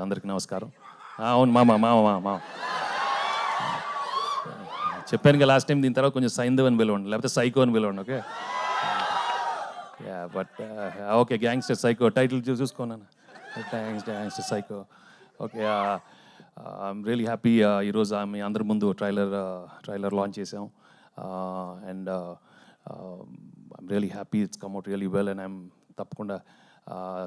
అందరికీ నమస్కారం. అవును మామ మామ మామ చెప్పాను కదా లాస్ట్ టైం, దీని తర్వాత కొంచెం సైంధవ్ అని పిలవండి, లేకపోతే సైకో అని పిలవండి. Okay ya but okay gangster psycho title చూసుకున్నాను. Gangster psycho. Okay I'm really happy. ఈరోజు మీ అందరి ముందు ట్రైలర్ లాంచ్ చేసాం. And I'm really happy, it's come out really well. And I'm తప్పకుండా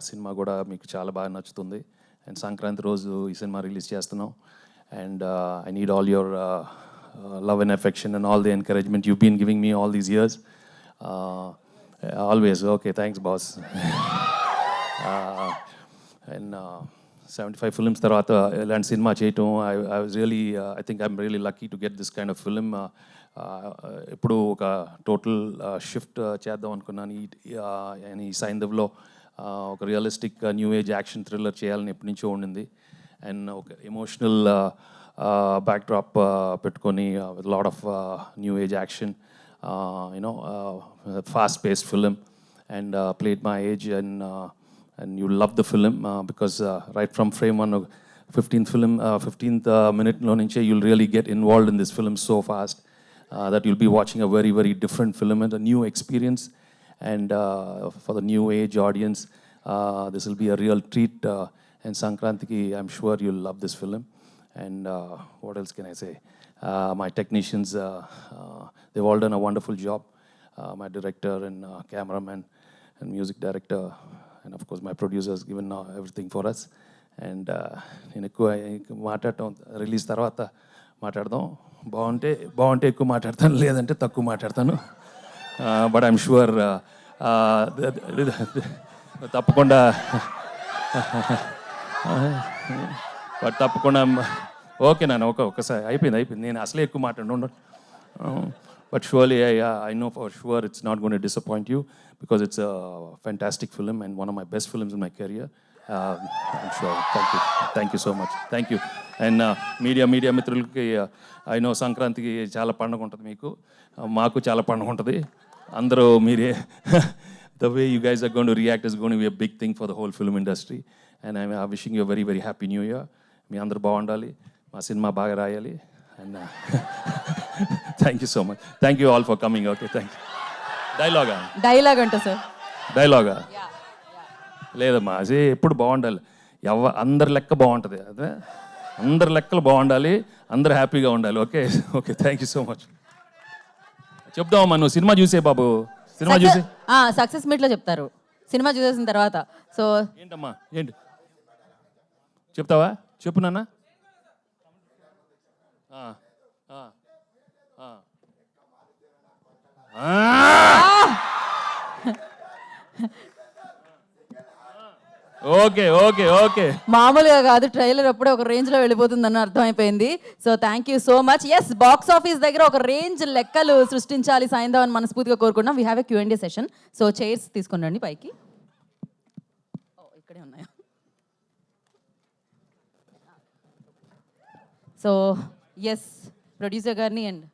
సినిమా కూడా మీకు చాలా బాగా నచ్చుతుంది. అండ్ సంక్రాంతి రోజు ఈ సినిమా రిలీజ్ చేస్తున్నాం. And I need all your love and affection and all the encouragement you've been giving me all these years. Always. Okay, thanks boss. And 75 films tarvata elanti cinema cheyadam, I was really I think I'm really lucky to get this kind of film. Ippudu oka total shift cheddam anukunnanu and ee Saindhavlo oka realistic new age action thriller cheyalani eppununcho undindi. And oka emotional backdrop పెట్టుకొని with a lot of new age action, fast-paced film, and played my age, and you love the film because right from frame one, 15th minute lo nunche you'll really get involved in this film so fast that you'll be watching a very very different film and a new experience. And for the new age audience, this will be a real treat. And Sankrantiki, I'm sure you'll love this film. And what else can I say? My technicians, they've all done a wonderful job. My director and cameraman and music director, and of course my producers, given everything for us. And నేను ఎక్కువ మాట్లాడటం release తర్వాత మాట్లాడదాం. బాగుంటే ఎక్కువ మాట్లాడతాను, లేదంటే తక్కువ మాట్లాడతాను. బట్ ఐఎమ్ షూర్ తప్పకుండా ఓకే నాన్న, ఒకసారి అయిపోయింది. నేను అసలే ఎక్కువ మాట్లాడు. But surely I know for sure it's not gonna disappoint you because it's a fantastic film and one of my best films in my career. I'm sure. Thank you so much. Thank you. And media మిత్రులకి, I know సంక్రాంతికి చాలా పండుగ ఉంటుంది, మీకు మాకు చాలా పండుగ ఉంటుంది. అందరూ మీరే the way you guys are going to react is going to be a big thing for the whole film industry. And I'm wishing you a very very happy new year. మీ అందరూ బాగుండాలి, మా సినిమా బాగా రాయాలి. And thank you so much. Thank you all for coming. Okay, thank you. Dialogue అంట sir. డైలాగా లేదమ్మా, అదే ఎప్పుడు బాగుండాలి, అందరి లెక్క బాగుంటుంది. అదే అందరి లెక్కలు బాగుండాలి, అందరు హ్యాపీగా ఉండాలి. Okay thank you so much. చెప్దామమ్మా, నువ్వు సినిమా చూసే బాబు, సినిమా చూసి సక్సెస్ మీట్ లో చెప్తారు సినిమా చూసేసిన తర్వాత. సో ఏంటమ్మా, ఏంటి చెప్తావా? చెప్పు నాన్న. ఓకే మామూలుగా కాదు, ట్రైలర్ అప్పుడే ఒక రేంజ్ లో వెళ్ళిపోతుందని అర్థమైపోయింది. So thank you so much. Yes, box office దగ్గర ఒక రేంజ్ లెక్కలు సృష్టించాలి సైంధవ్ అని మనస్ఫూర్తిగా కోరుకున్నాం. We have a Q&A session. So chairs తీసుకుని రండి పైకి. ఇక్కడే ఉన్నాయా? సో ఎస్, ప్రొడ్యూసర్ గారిని and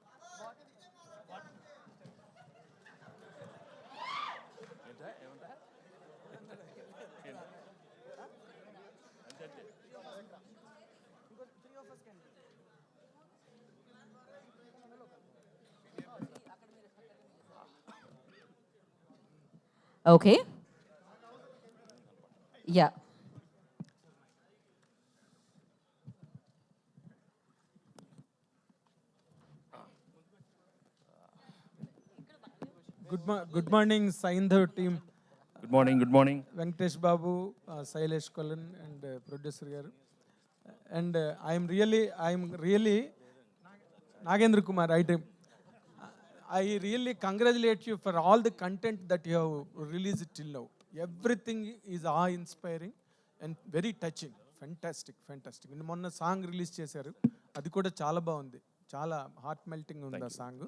okay ya. Good morning, Saindhav team. Good morning. Venkatesh Babu, Sailesh Kollan, and producer garu. And I'm really Nagendra Kumar. I really congratulate you for all the content that you have released till now. Everything is awe-inspiring and very touching. Fantastic. మొన్న song release చేశారు, అది కూడా చాలా బాగుంది, చాలా heart melting ఉంది ఆ song.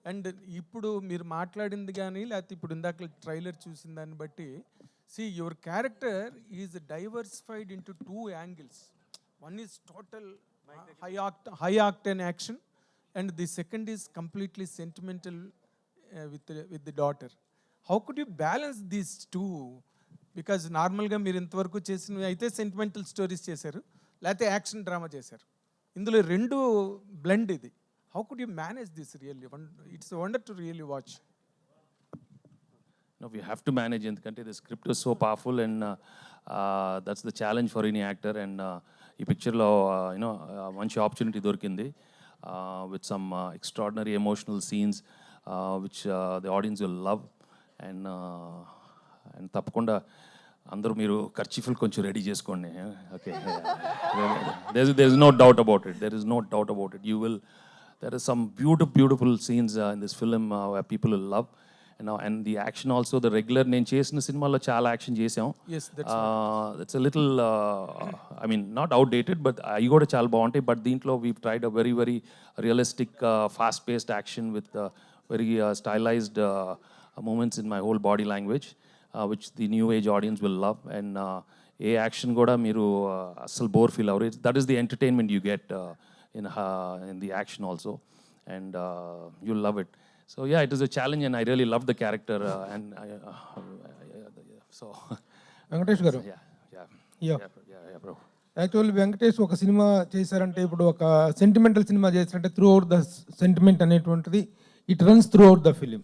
And ఇప్పుడు మీరు మాట్లాడింది కానీ, లేకపోతే ఇప్పుడు ఇందాక ట్రైలర్ చూసిన దాన్ని బట్టి, your character is diversified into 2 angles. One is total high octane action, and the second is completely sentimental with the daughter. How could you balance these two because నార్మల్గా మీరు ఇంతవరకు చేసినవి అయితే సెంటిమెంటల్ స్టోరీస్ చేశారు, లేకపోతే యాక్షన్ డ్రామా చేశారు. ఇందులో రెండు బ్లెండ్ ఇది. How could you manage this really? It's wonder to really watch. No, we have to manage ఎందుకంటే the script is so powerful and that's the challenge for any actor and ఈ పిక్చర్లో మంచి opportunity దొరికింది with some extraordinary emotional scenes which the audience will love and తప్పకుండా అందరూ మీరు ఖర్చీఫులు కొంచెం ready చేసుకోండి. Okay, there is no doubt about it. There is no doubt about it. There is some beautiful scenes in this film where people will love. And the action also, the regular నేను చేసిన సినిమాలో చాలా action చేసాం. Yes, that's it's little I mean not outdated but అవి కూడా చాలా బాగుంటాయి. But దీంట్లో we tried a very realistic fast paced action with very stylised movements in my whole body language which the new age audience will love. And ఏ action కూడా మీరు అస్సలు bore feel అవ్వరు. That is the entertainment you get in the action also, and you'll love it. So yeah, it is a challenge and I really love the character so Venkatesh గారు, yeah bro. Actually Venkatesh ఒక cinema చేశారంటే, ఇప్పుడు ఒక sentimental cinema చేశారంటే throughout the sentiment అనేటువంటిది it runs throughout the film,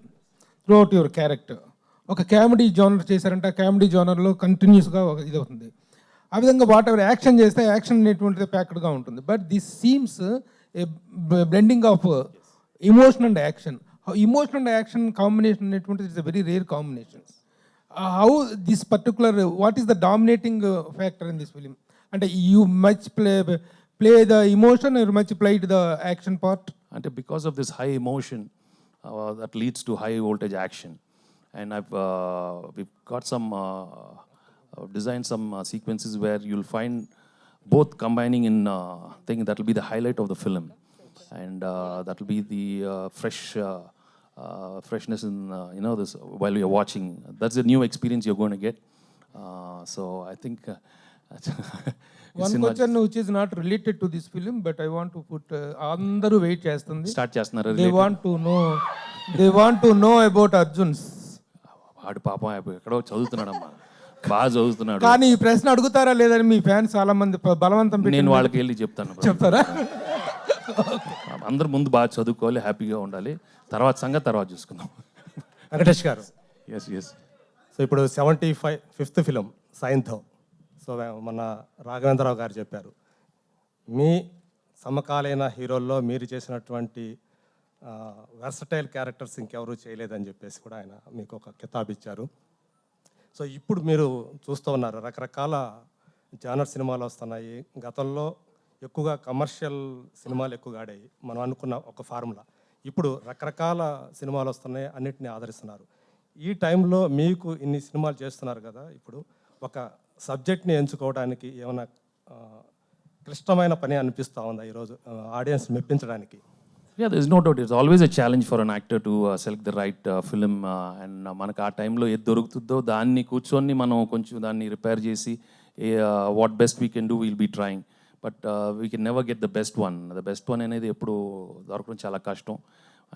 throughout your character. ఒక comedy genre చేశారంటే ఆ కామెడీ జోనర్లో కంటిన్యూస్గా ఇది అవుతుంది. ఆ విధంగా వాట్ ఎవర్ యాక్షన్ చేస్తే యాక్షన్ అనేటువంటిది ప్యాక్డ్గా ఉంటుంది. But this seems a blending of emotion and action. Emotion and action combination అనేటువంటిది it's a very rare combination. How this particular what is the dominating factor in this film? అంటే you much play the emotion or much played the action part? అంటే because of this high emotion that leads to high voltage action, and we've got some designed some sequences where you'll find both combining in thing that will be the highlight of the film, and that will be the freshness in this while you're watching. That's a new experience you're going to get. So I think one question which is not related to this film, but I want to put andaru wait చేస్తుంది. Start చేస్తున్నారు. they want to know about Arjun's. వాడు పాపం ఎక్కడో చదువుతున్నాడమ్మా, బాగా చదువుతున్నాడు. కానీ ఈ ప్రశ్న అడుగుతారా లేదని మీ ఫ్యాన్స్ చాలా మంది బలవంతం పెట్టి నేను వాళ్ళకి వెళ్ళి చెప్తాను. చెప్తారా? అందరు ముందు బాగా చదువుకోవాలి, హ్యాపీగా ఉండాలి, తర్వాత సంగతి తర్వాత చూసుకుందాం. వెంకటేష్ గారు, ఎస్ సో ఇప్పుడు 75th ఫిలిం సైంధవ్. సో మన రాఘవేంద్రరావు గారు చెప్పారు, మీ సమకాలీన హీరోల్లో మీరు చేసినటువంటి వెర్సటైల్ క్యారెక్టర్స్ ఇంకెవరూ చేయలేదని చెప్పేసి కూడా ఆయన మీకు ఒక కితాబ్ ఇచ్చారు. సో ఇప్పుడు మీరు చూస్తూ ఉన్నారు, రకరకాల జానర్ సినిమాలు వస్తున్నాయి. గతంలో ఎక్కువగా కమర్షియల్ సినిమాలు ఎక్కువగా ఆడాయి, మనం అనుకున్న ఒక ఫార్ములా. ఇప్పుడు రకరకాల సినిమాలు వస్తున్నాయి, అన్నిటిని ఆదరిస్తున్నారు. ఈ టైంలో మీకు ఇన్ని సినిమాలు చేస్తున్నారు కదా, ఇప్పుడు ఒక సబ్జెక్ట్ని ఎంచుకోవడానికి ఏమైనా క్లిష్టమైన పని అనిపిస్తూ ఉందా ఈరోజు audience మెప్పించడానికి? Yeah, there's no doubt. It's always a challenge for an actor to select the right film. And మనకు ఆ టైంలో ఏది దొరుకుతుందో దాన్ని కూర్చొని మనం కొంచెం దాన్ని రిపేర్ చేసి what best we can do will be trying. But we can never get the best one. The best one అనేది ఎప్పుడు దొరకడం చాలా కష్టం.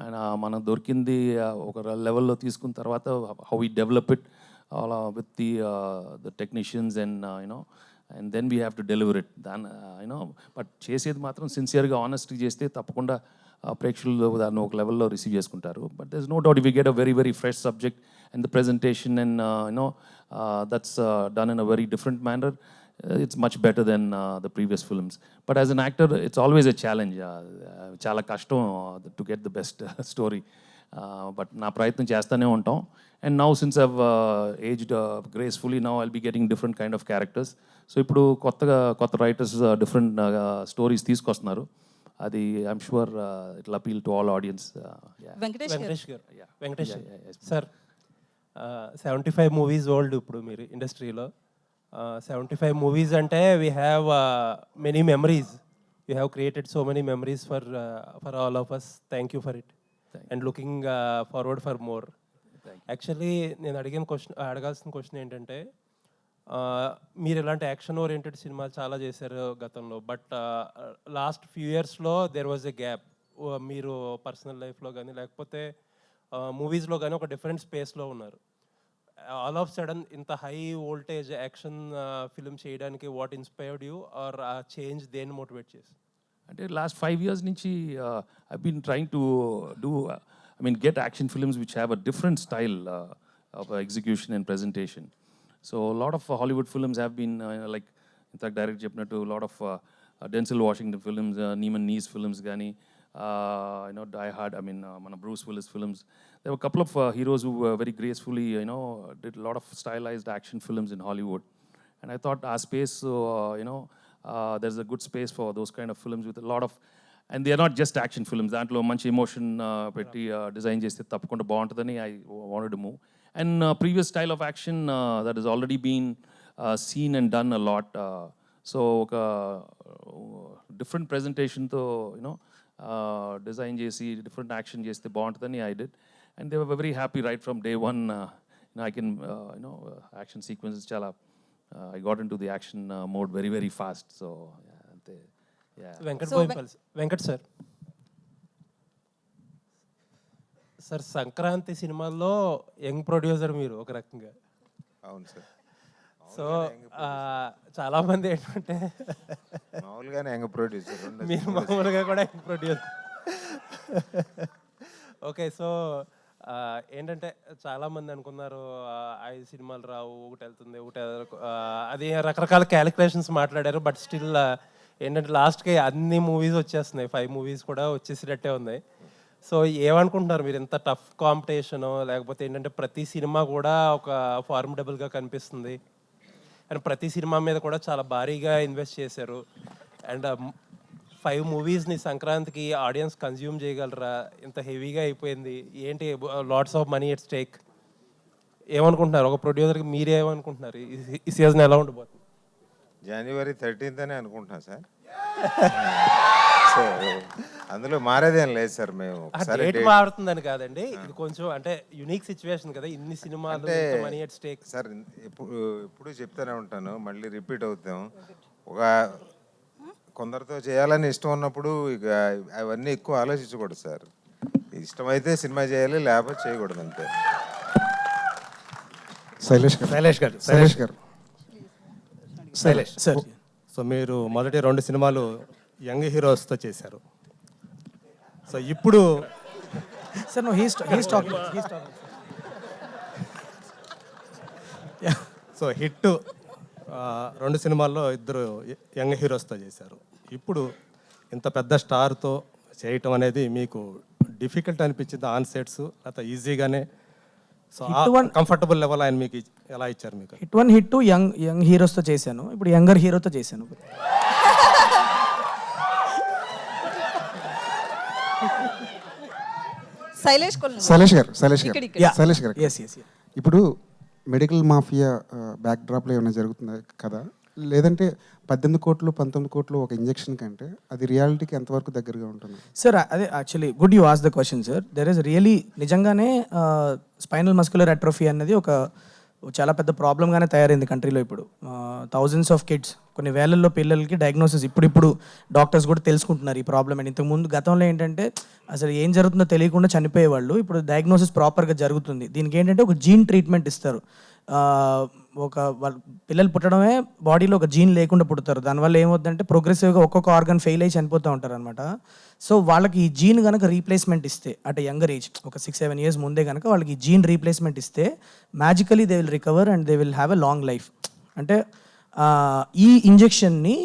అండ్ మనకు దొరికింది ఒక లెవెల్లో తీసుకున్న తర్వాత how we develop it with the technicians and then we have to deliver it. దాని బట్ చేసేది మాత్రం సిన్సియర్గా ఆనెస్ట్గా చేస్తే తప్పకుండా ప్రేక్షకులు దాన్ని ఒక లెవెల్లో రిసీవ్ చేసుకుంటారు. But there is no doubt if you get a very fresh subject and the presentation and that's done in a very different manner, it's much better than the previous films. But as an actor, it's always a challenge. Chala kashtam to get the best story. But na prayatnam chestane untam. And now since I've aged gracefully, now I'll be getting different kind of characters. So ippudu kotta writers different stories తీసుకొస్తున్నారు. అది I'm sure it'll appeal to all audience. Venkatesh గారు, Venkatesh sir, 75 movies old ఇప్పుడు మీరు ఇండస్ట్రీలో. 75 movies అంటే we have many memories. You have created so many memories for all of us. Thank you for it and looking forward for more. Actually నేను అడగాల్సిన question ఏంటంటే, మీరు ఇలాంటి యాక్షన్ ఓరియంటెడ్ సినిమాలు చాలా చేశారు గతంలో, బట్ లాస్ట్ ఫ్యూ ఇయర్స్లో దెర్ వాజ్ ఎ గ్యాప్. మీరు పర్సనల్ లైఫ్లో కానీ లేకపోతే మూవీస్లో కానీ ఒక డిఫరెంట్ స్పేస్లో ఉన్నారు. ఆల్ ఆఫ్ సడన్ ఇంత హై వోల్టేజ్ యాక్షన్ ఫిల్మ్ చేయడానికి వాట్ ఇన్స్పైర్డ్ యూ ఆర్ ఆ చేంజ్ దేన్ని మోటివేట్ చేసి? అంటే లాస్ట్ 5 years నుంచి I been trying to do I mean get action films which have a different style of execution and presentation. So lot of Hollywood films have been like ఇంతకు direct చెప్పినట్టు lot of Denzel Washington films, Liam Neeson films కానీ Die Hard, I mean మన Bruce Willis films. There were a couple of heroes who very gracefully did a lot of stylized action films in Hollywood. And I thought our space, there's a good space for those kind of films with a lot of, and they are not just action films. దాంట్లో మంచి emotion పెట్టి design చేస్తే తప్పకుండా బాగుంటుందని I wanted to move. And previous style of action that has already been seen and done a lot. So ఒక different presentation తో design చేసి different action చేస్తే బాగుంటుందని I did. And they were very happy right from day one. I can action sequences చాలా I got into the action mode very very fast. So అంతే. Venkat sir, sir Sankranti సినిమాల్లో young producer మీరు ఒక రకంగా. అవును sir. So చాలా మంది ఏంటంటే మామూలుగానే యంగ్ ప్రొడ్యూసర్, మీరు మామూలుగా కూడా యంగ్ ప్రొడ్యూసర్. ఓకే, సో ఏంటంటే చాలామంది అనుకున్నారు 5 సినిమాలు రావు, ఒకటి వెళ్తుంది ఒకటి అది రకరకాల క్యాలిక్యులేషన్స్ మాట్లాడారు. బట్ స్టిల్ ఏంటంటే లాస్ట్కి అన్ని మూవీస్ వచ్చేస్తున్నాయి, 5 మూవీస్ కూడా వచ్చేసినట్టే ఉన్నాయి. సో ఏమనుకుంటున్నారు మీరు? ఎంత టఫ్ కాంపిటీషను, లేకపోతే ఏంటంటే ప్రతి సినిమా కూడా ఒక ఫార్మిడబుల్గా కనిపిస్తుంది అండ్ ప్రతి సినిమా మీద కూడా చాలా భారీగా ఇన్వెస్ట్ చేశారు. అండ్ 5 మూవీస్ని సంక్రాంతికి ఆడియన్స్ కన్జ్యూమ్ చేయగలరా? ఇంత హెవీగా అయిపోయింది ఏంటి? Lots of money at stake. ఏమనుకుంటున్నారు ఒక ప్రొడ్యూసర్కి? మీరేమనుకుంటున్నారు ఈ సీజన్ ఎలా ఉండబోతుంది? January 13th అని అనుకుంటున్నాం సార్. సో అందులో మారేదేం లేదు సార్. మేము డేట్ మారుతుందని కాదండి, ఇది కొంచెం అంటే యునిక్ సిచ్యువేషన్ కదా, ఇన్ని సినిమాలు, మనీ ఎట్ స్టేక్. సార్ ఎప్పుడు చెప్తూనే ఉంటాను, మళ్ళీ రిపీట్ అవుతాం. ఒక కొందరితో చేయాలని ఇష్టం ఉన్నప్పుడు ఇక అవన్నీ ఎక్కువ ఆలోచించకూడదు సార్. ఇష్టమైతే సినిమా చేయాలి, లేకపోతే చేయకూడదు అంతే. శైలేష్ గారు సార్, సో మీరు మొదటి 2 సినిమాలు యంగ్ హీరోస్తో చేశారు. సో ఇప్పుడు Sir, no, he's talking. Yeah. So hit 2 సినిమాల్లో 2 యంగ్ హీరోస్తో చేశారు. ఇప్పుడు ఇంత పెద్ద స్టార్తో చేయటం అనేది మీకు డిఫికల్ట్ అనిపించింది ఆన్ సెట్స్, లేకపోతే ఈజీగానే? సో కంఫర్టబుల్ లెవెల్ ఆయన మీకు ఎలా ఇచ్చారు? మీకు హిట్ 1 హిట్ 2 యంగ్ హీరోస్తో చేశాను, ఇప్పుడు యంగర్ హీరోతో చేశాను. శైలేష్ గారు ఇప్పుడు మెడికల్ మాఫియా బ్యాక్ డ్రాప్లో ఏమైనా జరుగుతుందా కదా, లేదంటే 18 కోట్లు 19 కోట్లు ఒక ఇంజెక్షన్ కంటే అది రియాలిటీకి ఎంతవరకు దగ్గరగా ఉంటుంది? సార్ అదే actually good you ask the question sir. There is really నిజంగానే స్పైనల్ మస్కులర్ అట్రోఫీ అనేది ఒక చాలా పెద్ద ప్రాబ్లంగానే తయారైంది కంట్రీలో. ఇప్పుడు థౌజండ్స్ ఆఫ్ కిడ్స్, కొన్ని వేలల్లో పిల్లలకి డయాగ్నోసిస్ ఇప్పుడు డాక్టర్స్ కూడా తెలుసుకుంటున్నారు ఈ ప్రాబ్లం. అండ్ ఇంతకుముందు గతంలో ఏంటంటే అసలు ఏం జరుగుతుందో తెలియకుండా చనిపోయేవాళ్ళు, ఇప్పుడు డయాగ్నోసిస్ ప్రాపర్గా జరుగుతుంది. దీనికి ఏంటంటే ఒక జీన్ ట్రీట్మెంట్ ఇస్తారు. ఒక పిల్లలు పుట్టడమే బాడీలో ఒక జీన్ లేకుండా పుడతారు. దానివల్ల ఏమవుతుందంటే ప్రోగ్రెసివ్గా ఒక్కొక్క ఆర్గన్ ఫెయిల్ అయ్యి చనిపోతూ ఉంటారు అనమాట. సో వాళ్ళకి ఈ జీన్ కనుక రీప్లేస్మెంట్ ఇస్తే, అంటే యంగర్ ఏజ్ ఒక 6-7 years ముందే కనుక వాళ్ళకి ఈ జీన్ రీప్లేస్మెంట్ ఇస్తే మ్యాజికలీ they will recover and they will have a long life. అంటే ఈ ఇంజెక్షన్ని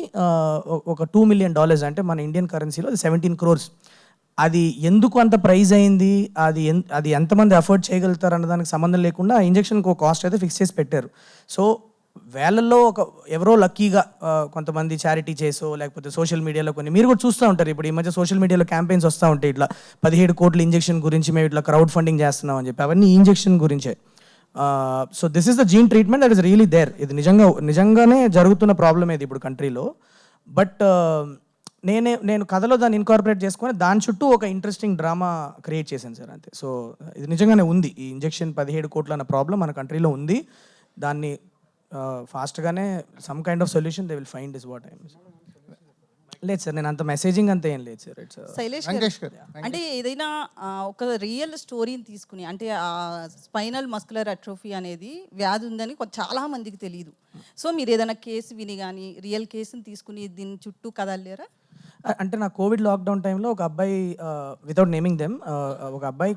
ఒక $2 million, అంటే మన ఇండియన్ కరెన్సీలో 17 crores. అది ఎందుకు అంత ప్రైజ్ అయింది, అది ఎంతమంది అఫోర్డ్ చేయగలుగుతారు అన్న దానికి సంబంధం లేకుండా ఆ ఇంజెక్షన్కి ఒక కాస్ట్ అయితే ఫిక్స్ చేసి పెట్టారు. సో వేలల్లో ఎవరో లక్కీగా కొంతమంది చారిటీ చేసో, లేకపోతే సోషల్ మీడియాలో కొన్ని మీరు కూడా చూస్తూ ఉంటారు. ఇప్పుడు ఈ మధ్య సోషల్ మీడియాలో క్యాంపెయిన్స్ వస్తూ ఉంటాయి, ఇట్లా 17 కోట్ల ఇంజెక్షన్ గురించి మేము ఇట్లా క్రౌడ్ ఫండింగ్ చేస్తున్నాం అని చెప్పి. అవన్నీ ఇంజెక్షన్ గురించే. So this is the gene treatment that is really there. ఇది నిజంగానే జరుగుతున్న ప్రాబ్లం ఇది ఇప్పుడు కంట్రీలో. బట్ నేను కథలో దాన్ని ఇన్కార్పొరేట్ చేసుకొని దాని చుట్టూ ఒక ఇంట్రెస్టింగ్ డ్రామా క్రియేట్ చేశాను సార్, అంతే. సో ఇది నిజంగానే ఉంది, ఈ ఇంజెక్షన్ 17 కోట్ల అన్న ప్రాబ్లం మన కంట్రీలో ఉంది. దాన్ని ఫాస్ట్గానే some kind of solution they will find is what I లేదు సార్, నేను అంత మెసేజింగ్ అంత ఏం లేదు సార్. ఇట్స్ శైలేష్ గారు, అంటే ఏదైనా ఒక రియల్ స్టోరీని తీసుకుని, అంటే ఆ స్పైనల్ మస్కులర్ అట్రోఫీ అనేది వ్యాధి ఉందని చాలా మందికి తెలియదు. సో మీరు ఏదైనా కేసు విని కానీ రియల్ కేసుని తీసుకుని దీని చుట్టూ కదలేరా? అంటే నా కోవిడ్ లాక్డౌన్ టైంలో ఒక అబ్బాయి, వితౌట్ నేమింగ్ దెమ్, ఒక అబ్బాయి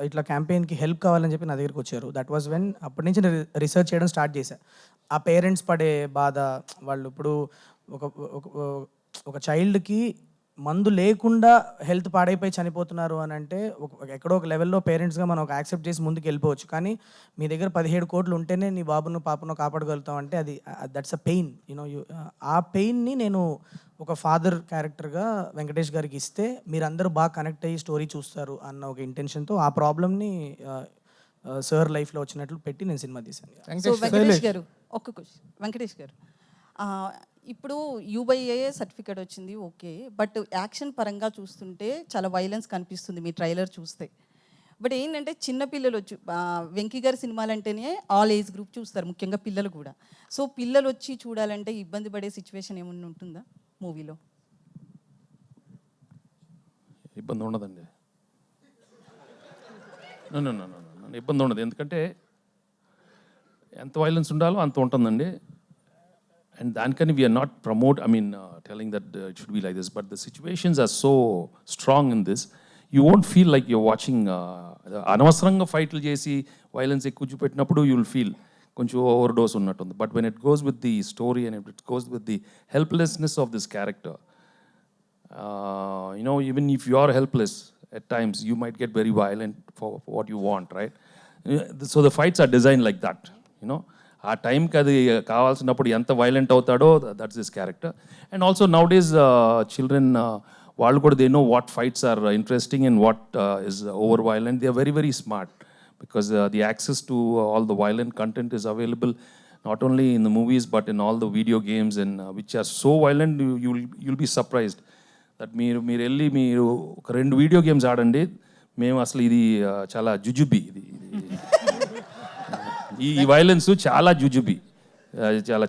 ఇట్లా క్యాంపెయిన్కి హెల్ప్ కావాలని చెప్పి నా దగ్గరికి వచ్చారు. దట్ వాజ్ వెన్ అప్పటి నుంచి నేను రీసెర్చ్ చేయడం స్టార్ట్ చేశాను. ఆ పేరెంట్స్ పడే బాధ, వాళ్ళు ఇప్పుడు ఒక చైల్డ్కి మందు లేకుండా హెల్త్ పాడైపోయి చనిపోతున్నారు అని అంటే ఎక్కడో ఒక లెవెల్లో పేరెంట్స్గా మనం ఒక యాక్సెప్ట్ చేసి ముందుకు వెళ్ళిపోవచ్చు. కానీ మీ దగ్గర 17 కోట్లు ఉంటేనే నీ బాబును పాపను కాపాడగలుగుతాం అంటే అది దట్స్ అ పెయిన్, యూనో. ఆ పెయిన్ని నేను ఒక ఫాదర్ క్యారెక్టర్గా వెంకటేష్ గారికి ఇస్తే మీరందరూ బాగా కనెక్ట్ అయ్యి స్టోరీ చూస్తారు అన్న ఒక ఇంటెన్షన్తో ఆ ప్రాబ్లమ్ని సార్ లైఫ్లో వచ్చినట్లు పెట్టి నేను సినిమా తీశాను. సో వెంకటేష్ గారు, ఒక్క క్వశ్చన్. వెంకటేష్ గారు, ఇప్పుడు UBA సర్టిఫికేట్ వచ్చింది, ఓకే, బట్ యాక్షన్ పరంగా చూస్తుంటే చాలా వైలెన్స్ కనిపిస్తుంది మీ ట్రైలర్ చూస్తే. బట్ ఏంటంటే చిన్నపిల్లలు వచ్చి వెంకీ గారి సినిమాలు అంటేనే ఆల్ ఏజ్ గ్రూప్ చూస్తారు, ముఖ్యంగా పిల్లలు కూడా. సో పిల్లలు వచ్చి చూడాలంటే ఇబ్బంది పడే సిచ్యువేషన్ ఏమన్నా ఉంటుందా మూవీలో? ఇబ్బంది ఉండదండి. ఇబ్బంది ఉండదు, ఎందుకంటే ఎంత వైలెన్స్ ఉండాలో అంత ఉంటుందండి. And దానికని we are not telling that it should be like this, but the situations are so strong in this, you won't feel like you're watching అనవసరంగా ఫైట్లు చేసి వైలెన్స్ ఎక్కువ చూపెట్టినప్పుడు you will feel కొంచెం ఓవర్ డోస్ ఉన్నట్టుంది. But when it goes with the story and it goes with the helplessness of this character, even if you are helpless at times, you might get very violent for what you want, right? So the fights are designed like that, ఆ టైంకి అది కావాల్సినప్పుడు ఎంత violent అవుతాడో that's this character. And also nowadays children వాళ్ళు కూడా they know what fights are interesting and what is over violent. They are very very smart because the access to all the violent content is available not only in the movies but in all the video games and which are so violent you'll be surprised that మీరు వెళ్ళి ఒక 2 video games ఆడండి, మేము అసలు ఇది చాలా జుజుబి, ఇది ఈ వైలెన్స్ చాలా జుజుబి, చాలా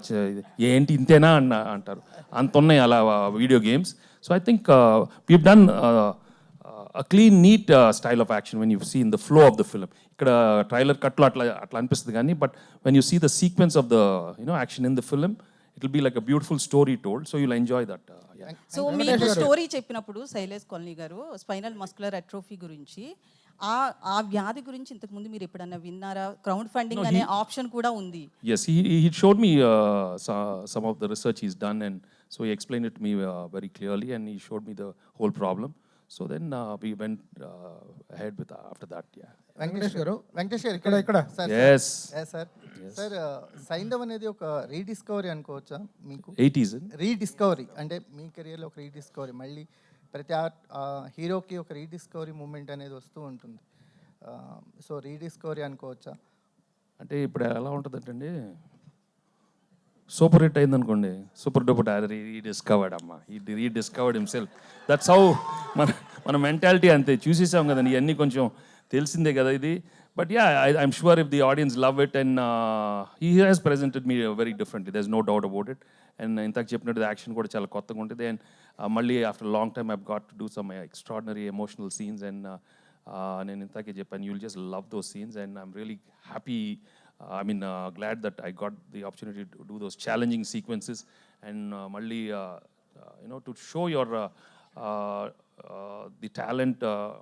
ఏంటి ఇంతేనా అంటారు, అంత ఉన్నాయి అలా video games. So I think we done a clean, neat style of action when you see in the flow of the film. ఇక్కడ ట్రైలర్ కట్లో అట్లా అనిపిస్తుంది కానీ but when you see the sequence of the action in the film, it will be like a beautiful story told, so you'll enjoy that. So మీకు story చెప్పినప్పుడు Shailesh colony గారు spinal muscular atrophy గురించి, ఆ వ్యాధి గురించి ఇంతకుముందు మీరు ఎప్పుడన్నా విన్నారా? క్రౌడ్ ఫండింగ్ అనే ఆప్షన్ కూడా ఉంది. Yes, he showed me some of the research he's done, and so he explained it to me very clearly, and he showed me the whole problem. So then we went ahead with after that. Yeah. Venkatesh గారు ఇక్కడ Yes. Sir Saindhav అనేది ఒక rediscovery అనుకోవచ్చా మీకు? 80s. Rediscovery అంటే మీ కెరియర్లో ఒక rediscovery, మళ్ళీ ప్రతి హీరోకి ఒక రీడిస్కవరీ మూమెంట్ అనేది వస్తూ ఉంటుంది. సో రీడిస్కవరీ అనుకోవచ్చా? అంటే ఇప్పుడు ఎలా ఉంటుందంటే సూపర్ హిట్ అయింది అనుకోండి, సూపర్ డూపర్ రీడిస్కవర్డ్ అమ్మా, రీడిస్కవర్డ్ హిమ్సెల్ఫ్. దట్స్ హౌ మన మెంటాలిటీ అంతే. చూసేసాం కదండి, ఇవన్నీ కొంచెం తెలిసిందే కదా ఇది. But yeah, I'm sure if the audience love it and he has presented me very differently, there is no doubt about it. And ఇంతకు చెప్పినట్టు యాక్షన్ కూడా చాలా కొత్తగా ఉంటుంది. అండ్ మళ్ళీ after long time I've got to do some extraordinary emotional scenes. And నేను ఇంతకే చెప్పాను, you will just love those scenes. And I'm really happy, glad that I got the opportunity to do those challenging sequences and malli to show your the talent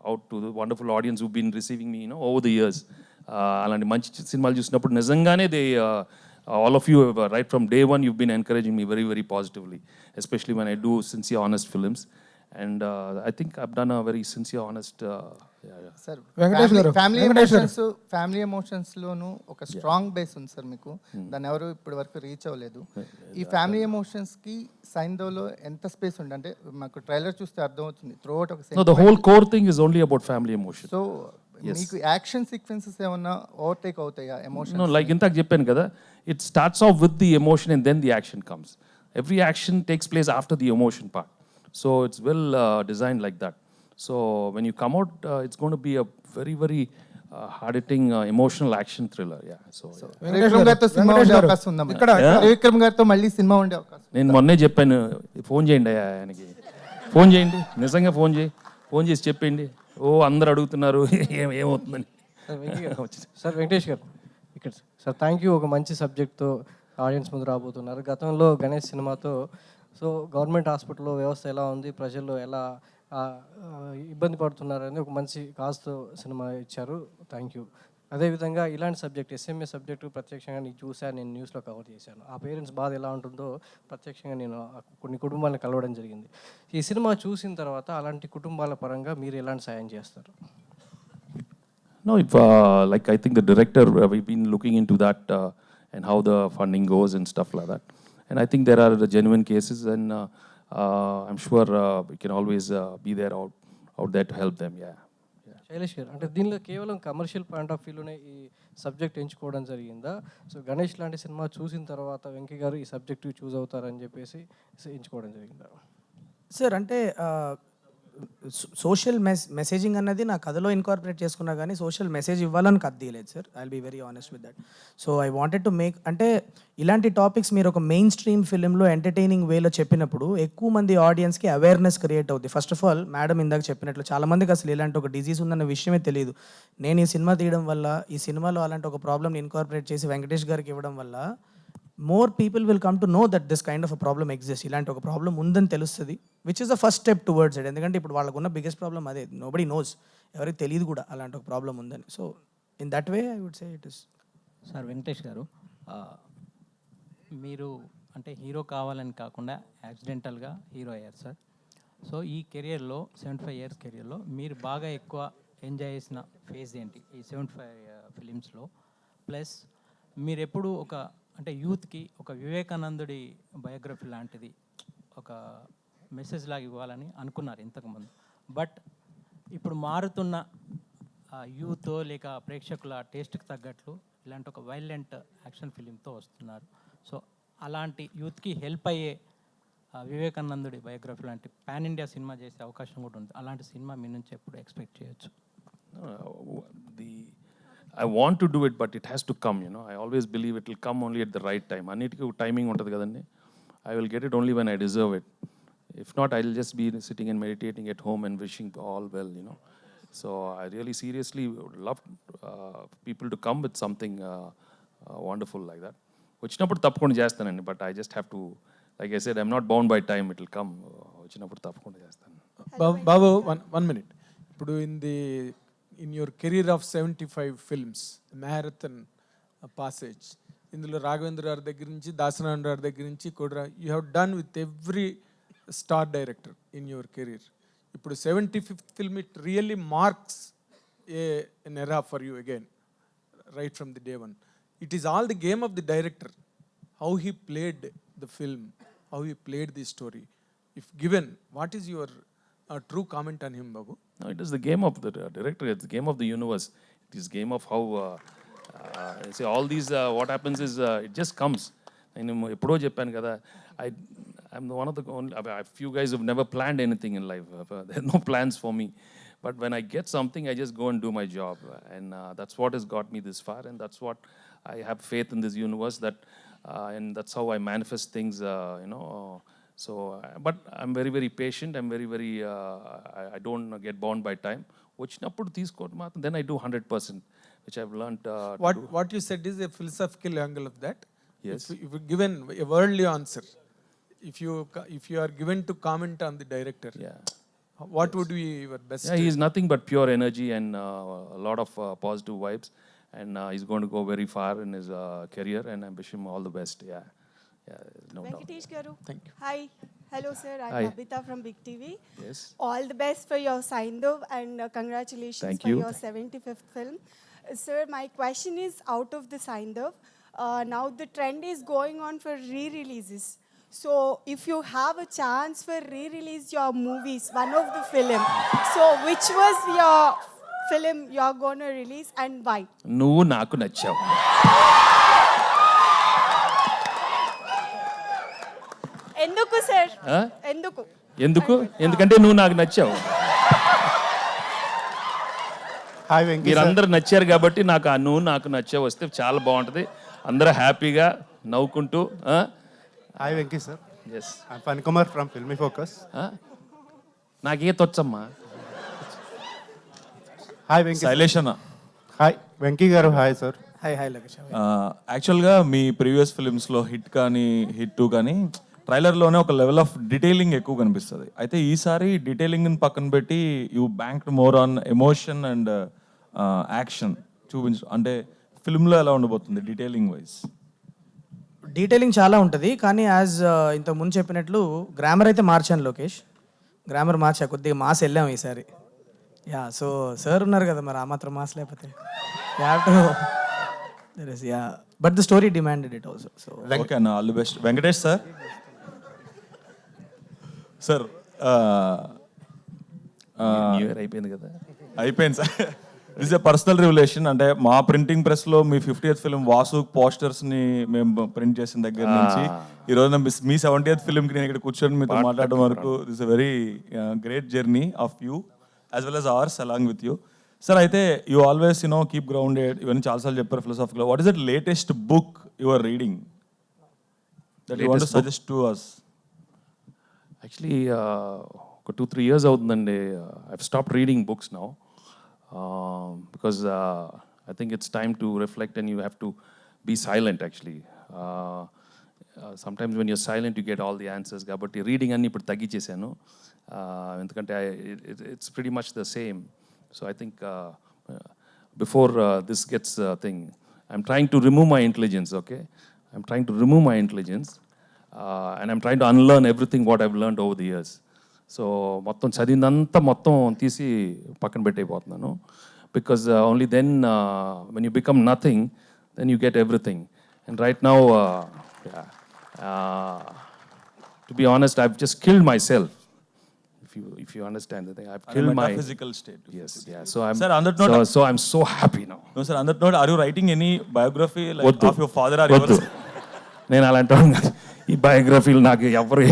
out to the wonderful audience who've been receiving me over the years. Alanti manchi cinemalu chusinapudu nijangane they all of you right from day one you've been encouraging me very very positively, especially when I do sincere honest films. And I think I've done a very sincere honest sir Venkatesh గారు, family ఎమోషన్స్లోనూ ఒక strong base ఉంది sir మీకు, దాన్ని ఎవరు ఇప్పటి వరకు reach అవ్వలేదు. ఈ ఫ్యామిలీ ఎమోషన్స్కి సైంధవ్లో ఎంత స్పేస్ ఉంది అంటే మాకు ట్రైలర్ చూస్తే అర్థమవుతుంది త్రూ అవుట్ ఒక. No, the whole core thing is only about family emotion. So మీకు యాక్షన్ సీక్వెన్సెస్ ఏమన్నా ఓవర్టేక్ అవుతాయా ఎమోషన్? No, like ఇంతకు చెప్పాను కదా, it starts off with the emotion and then the action comes. Every action takes place after the emotion part. So it's well designed like that. So when you come out, it's going to be a very, very hard-hitting, emotional action thriller. Yeah. So Vikram గారితో cinema ఉండే అవకాశం ఉందా? విక్రమ్ గారితో మళ్ళీ cinema ఉండే అవకాశం? నేను మొన్నే చెప్పాను, ఫోన్ చేయండి ఆయనకి. ఫోన్ చేయండి, నిజంగా ఫోన్ చేసి చెప్పండి. అందరు అడుగుతున్నారు ఏమవుతుందని. సార్ వెంకటేష్ గారు ఇక్కడ సార్ థ్యాంక్ యూ. ఒక మంచి సబ్జెక్ట్తో ఆడియన్స్ ముందు రాబోతున్నారు. గతంలో గణేష్ సినిమాతో సో గవర్నమెంట్ హాస్పిటల్లో వ్యవస్థ ఎలా ఉంది, ప్రజల్లో ఎలా ఇబ్బంది పడుతున్నారని ఒక మంచి కాజ్తో సినిమా ఇచ్చారు. Thank you. అదేవిధంగా ఇలాంటి సబ్జెక్ట్ ఎస్ఎంఏ సబ్జెక్టు ప్రత్యక్షంగా నేను చూశాను, నేను న్యూస్లో కవర్ చేశాను. ఆ పేరెంట్స్ బాధ ఎలా ఉంటుందో ప్రత్యక్షంగా నేను కొన్ని కుటుంబాలను కలవడం జరిగింది. ఈ సినిమా చూసిన తర్వాత అలాంటి కుటుంబాల పరంగా మీరు ఎలాంటి సాయం చేస్తారు? No, if like I think the director, we've been looking into that and how the funding goes and stuff like that. And I think there are the genuine cases, and I'm sure we can always be there out there to help them. Yeah. Shailesh గారు, అంటే దీనిలో కేవలం commercial point of వ్యూలోనే ఈ subject ఎంచుకోవడం జరిగిందా? So Ganesh లాంటి cinema చూసిన తర్వాత వెంకీ గారు ఈ సబ్జెక్ట్ చూస్ అవుతారని చెప్పేసి ఎంచుకోవడం జరిగిందా? సార్ అంటే సోషల్ మెసేజింగ్ అన్నది నా కథలో ఇన్కార్పొరేట్ చేసుకున్నా కానీ సోషల్ మెసేజ్ ఇవ్వాలని కథ తీయలేదు sir. I will be very honest with that. So I wanted to make, అంటే ఇలాంటి టాపిక్స్ మీరు ఒక మెయిన్ స్ట్రీమ్ ఫిలింలో ఎంటర్టైనింగ్ వేలో చెప్పినప్పుడు ఎక్కువ మంది ఆడియన్స్కి అవేర్నెస్ క్రియేట్ అవుతుంది. ఫస్ట్ ఆఫ్ ఆల్ మేడం ఇందాక చెప్పినట్లు చాలామందికి అసలు ఇలాంటి ఒక డిజీజ్ ఉందన్న విషయమే తెలియదు. నేను ఈ సినిమా తీయడం వల్ల, ఈ సినిమాలో అలాంటి ఒక ప్రాబ్లమ్ని ఇన్కార్పొరేట్ చేసి వెంకటేష్ గారికి ఇవ్వడం వల్ల more people will come to know that this kind of a problem exist. ఇలాంటి ఒక ప్రాబ్లం ఉందని తెలుస్తుంది, which is the first step towards it. ఎందుకంటే ఇప్పుడు వాళ్ళకు ఉన్న బిగ్గెస్ట్ ప్రాబ్లం అదే, నోబడీ నోస్, ఎవరికి తెలియదు కూడా అలాంటి ఒక ప్రాబ్లం ఉందని. So in that way I would say it is. Sir Venkatesh garu, మీరు అంటే హీరో కావాలని కాకుండా యాక్సిడెంటల్గా హీరో అయ్యారు సార్. సో ఈ కెరియర్లో 75 ఇయర్స్ కెరియర్లో మీరు బాగా ఎక్కువ ఎంజాయ్ చేసిన ఫేజ్ ఏంటి ఈ 75 ఫిలిమ్స్లో? ప్లస్ మీరు ఎప్పుడు ఒక అంటే యూత్కి ఒక వివేకానందుడి బయోగ్రఫీ లాంటిది ఒక మెసేజ్ లాగా ఇవ్వాలని అనుకున్నారు ఇంతకుముందు. బట్ ఇప్పుడు మారుతున్న యూత్ లేక ప్రేక్షకుల టేస్ట్కి తగ్గట్లు ఇలాంటి ఒక వైలెంట్ యాక్షన్ ఫిలింతో వస్తున్నారు. సో అలాంటి యూత్కి హెల్ప్ అయ్యే వివేకానందుడి బయోగ్రఫీ లాంటి పాన్ ఇండియా సినిమా చేసే అవకాశం కూడా ఉంది. అలాంటి సినిమా మీ నుంచి ఎప్పుడు ఎక్స్పెక్ట్ చేయొచ్చు? I want to do it, but it has to come, you know. I always believe it will come only at the right time. Annitiki timing untadi kadandi. I will get it only when I deserve it. If not, I'll just be sitting and meditating at home and wishing all well, you know. So I really seriously would love people to come with something wonderful like that. Vachinappudu tappakonda chestanandi, but I just have to, like I said, I'm not bound by time. It will come. Vachinappudu tappakonda chestanu. Babu, one minute. ఇప్పుడు in your career of 75 films, marathon passage, ఇందులో రాఘవేంద్ర గారి దగ్గర నుంచి దాసనారాయణ గారి దగ్గర నుంచి కూడా you have done with every star director in your career. ఇప్పుడు 75th film it really marks an era for you again, right from the day one. It is all the game of the director, how he played the film, how he played the story. If given, what is your true comment on him, Babu? No, it is the game of the director. It's the game of the universe. It is game of how say all these what happens is it just comes. నేను ఎప్పుడో చెప్పాను కదా, I'm one of the only few guys who've never planned anything in life. There are no plans for me. But when I get something, I just go and do my job. And that's what has got me this far. And that's what I have faith in this universe, that and that's how I manifest things, you know. So, but I'm very, very patient. I'm very, very, I don't get bound by time. Then I do 100%, which I've learned. What you said is a philosophical angle of that. Yes. If you given a worldly answer, if you are given to comment on the director, Yeah. what would be your best? Yeah, he is nothing but pure energy and a lot of positive vibes. And he's going to go very far in his career. And I wish him all the best. Yeah. Yeah, no doubt. Venkatesh Garu. Thank you. Hi. Hello, sir. I'm Hi. Babita from Big TV. Yes. All the best for your Saindhav and congratulations Thank for you. your 75th film. Sir, my question is out of the Saindhav. Now the trend is going on for re-releases. So if you have a chance for re-release your movies, one of the film, so which was your film you're going to release and why? నువ్వు నాకు నచ్చావు. ఎందుకు sir? ఎందుకు? ఎందుకంటే నువ్వు నాకు నచ్చావు. మీరందరూ నచ్చారు కాబట్టి నాకు నువ్వు నాకు నచ్చావు వస్తే చాలా బాగుంటుంది. అందరూ హ్యాపీగా నవ్వుకుంటూ. Hi Venki sir. Yes. I'm Fun Kumar from Filmy Focus. నాకే తొచ్చమ్మా. హాయ్ వెంకీ. శైలేష్ అన్న. హాయ్ వెంకీ గారు. Hi sir. Hi hi లగేష్. యాక్చువల్గా మీ ప్రీవియస్ ఫిలిమ్స్లో హిట్ 2 కానీ ట్రైలర్లోనే ఒక లెవెల్ ఆఫ్ డీటెయిలింగ్ ఎక్కువ కనిపిస్తుంది. అయితే ఈసారి డీటెయిలింగ్ని పక్కన పెట్టి you banked more on emotion and action అంటే ఫిల్మ్లో ఎలా ఉండబోతుంది డీటెయిలింగ్ వైజ్? డీటెయిలింగ్ చాలా ఉంటుంది, కానీ యాజ్ ఇంతకు ముందు చెప్పినట్లు గ్రామర్ అయితే మార్చాను లోకేష్. గ్రామర్ మార్చా, కొద్దిగా మాస్ వెళ్ళాం ఈసారి. యా, సో సార్ ఉన్నారు కదా, మరి ఆ మాత్రం మాస్ లేకపోతే ya, but the story demanded it also. So okay అన్న, all the best. Venkatesh sir. Sir new year అయిపోయింది కదా. అయిపోయింది sir. This a personal revolution. అంటే మా ప్రింటింగ్ ప్రెస్లో మీ 50th ఫిల్మ్ వాసు పోస్టర్స్ని మేము ప్రింట్ చేసిన దగ్గర నుంచి ఈ రోజున మీ 70th ఫిల్మ్కి నేను ఇక్కడ కూర్చొని మీతో మాట్లాడడం వరకు this a very great journey of you as well as ours along with you. Sir, అయితే యూ ఆల్వేస్ కీప్ గ్రౌండెడ్, ఇవన్నీ చాలాసార్లు చెప్పారు philosophical. What is that latest book you are reading that you want to suggest to us? Actually ఒక 2-3 years అవుతుందండి. I've stopped reading books now because I think it's time to reflect and you have to be silent actually. Sometimes when your silent you get all the answers. కాబట్టి reading అన్ని ఇప్పుడు తగ్గించేశాను, ఎందుకంటే it's pretty much the same. So I think before this gets thing I'm trying to remove my intelligence. Okay, I'm trying to remove my intelligence and I'm trying to unlearn everything what I've learned over the years. So మొత్తం చదివిందంతా మొత్తం తీసి పక్కన పెట్టయిపోతున్నాను. Because only then when you become nothing, then you get everything. And right now, to be honest, I've just killed myself. If you understand the thing, I've killed my physical state. Yes, yeah. So I'm Sir, on that note, so I'm so happy now. No sir, on that note, are you writing any biography like of your father or yours? నేను అలాంటి ఈ బయోగ్రఫీలు నాకు ఎవరు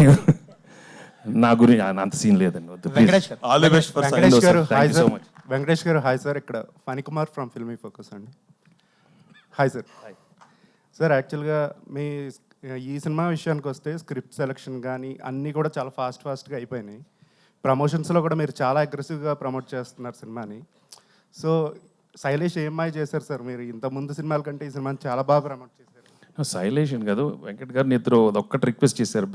నా గురించి అంత scene లేదండి. వెంకటేష్ గారు. All the best for Venkatesh గారు. Hi so sir. Much. Venkatesh గారు. Hi sir. ఇక్కడ ఫణికుమార్ ఫ్రమ్ ఫిల్మీ ఫోకస్ అండి. Hi sir. సార్, యాక్చువల్గా మీ ఈ సినిమా విషయానికి వస్తే స్క్రిప్ట్ సెలెక్షన్ కానీ అన్నీ కూడా చాలా ఫాస్ట్గా అయిపోయినాయి. ప్రమోషన్స్లో కూడా మీరు చాలా అగ్రెసివ్గా ప్రమోట్ చేస్తున్నారు సినిమాని. సో శైలేష్ ఏమై చేశారు సార్ మీరు? ఇంత ముందు సినిమాల కంటే ఈ సినిమాని చాలా బాగా ప్రమోట్ చేశారు. శైలేష్ అని కాదు, వెంకట్ గారిని ఇద్దరు అదొక్కటి రిక్వెస్ట్ చేశారు,